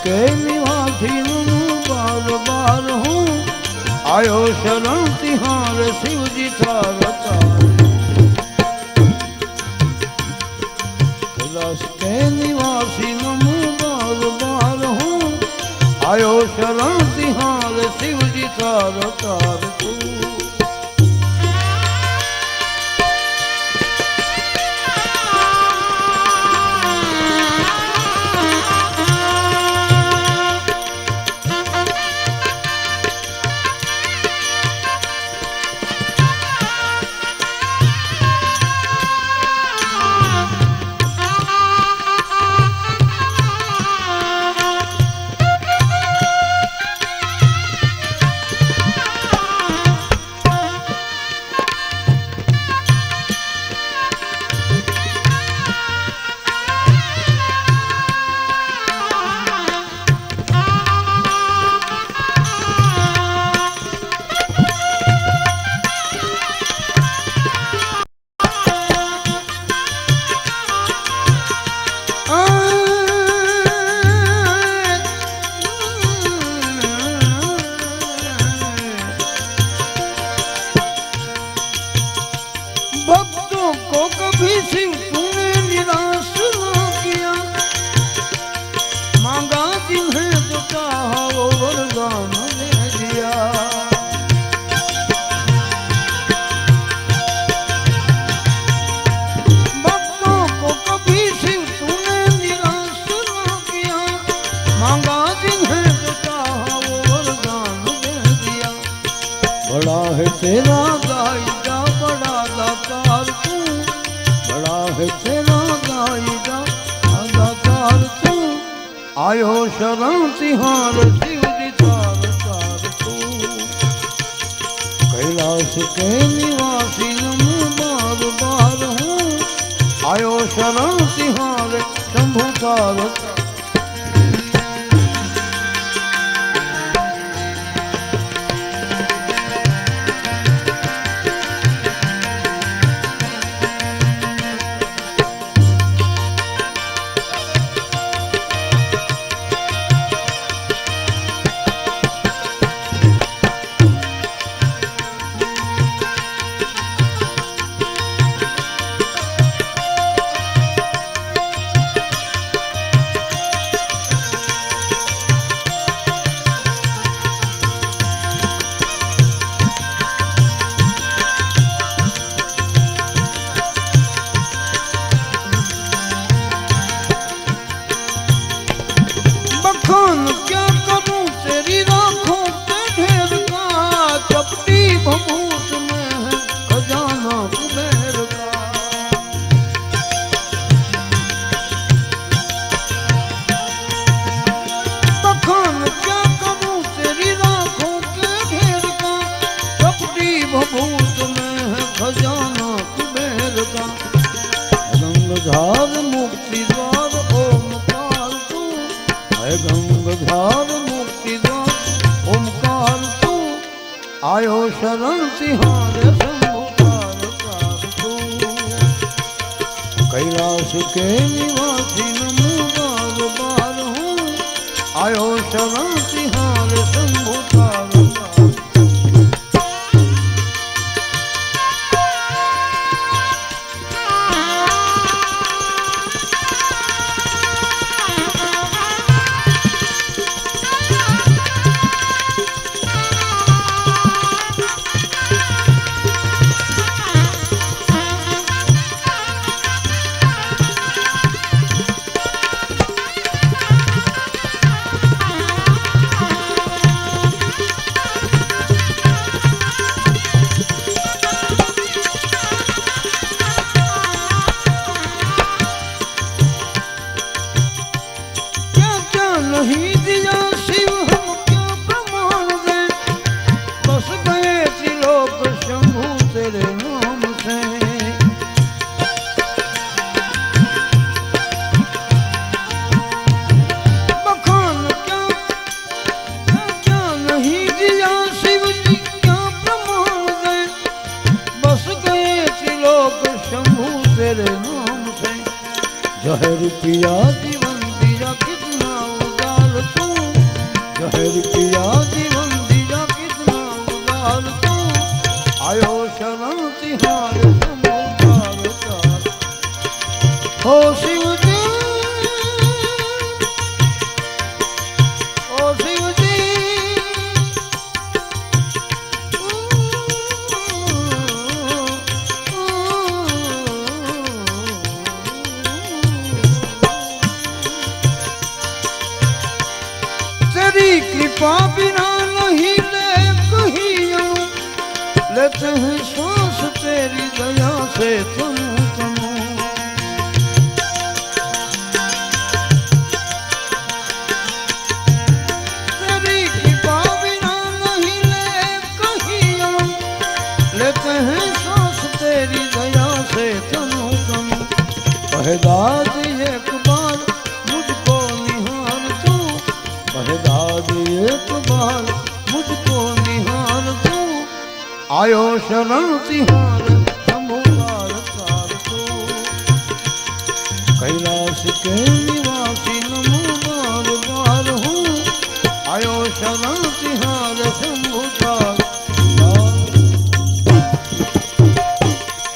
के निवासी बार बार हूँ आयो शरण तिहार शिव जी थार तार कैलाश के निवासी बार बार हूँ आयो शरण तिहार शिव जी थार तार तू भक्तों को कभी शिव तूने निराश न किया मांगा जिन्हें तो चाहा वो वरदान दे दिया भक्तों को कभी शिव तूने निराश न किया मांगा जिन्हें तो चाहा वो वरदान दे दिया बड़ा है तेरा गायिका बड़ा दातार तू बड़ा है तेरा गायिका दातार तू आयो शरण तिहार शिव जी थार तार तू कैलाश के निवासी बार बार हूँ आयो शरण तिहार शंभु तार क्या करूं तेरी राखों के ढेर का चपटी भभूत में है खजाना कुबेर का बखान क्या करूं तेरी राखों के ढेर का चपटी भभूत में है खजाना कुबेर का गंगाधार मुक्ति द्वार ओमकार तू है गंगाधार मुक्ति द्वार ओमकार तू आयो शरण तिहार शंभुकार तार तू कैलाश के निवासी बार बार हूँ आयो शरण तिहार शंभुकार तार नहीं दिया शिव हम क्या प्रमाण दें बस गए त्रिलोक शंभु तेरे नाम से बखान क्या क्या नहीं दिया शिव जी क्या प्रमाण दें बस गए त्रिलोक शंभु तेरे नाम से जहर पिया जीवन दिया कितना उदार तू ठहर किया जीवन दिया कितना उदार तू आयो शरण तिहार समुदार तार हो शिव जी ओ शिव जी तेरी कृपा बिना नहीं ले कहीं लेते हैं सांस तेरी दया से तनु तनु तेरी कृपा बिना नहीं ले कहीं लेते हैं सांस तेरी दया से तनु तनु पहदाद एक बार मुझको निहार तू पहदाद एक बार मुझको निहार तू आयो शरण तिहार समुदार तार तू कैलाश के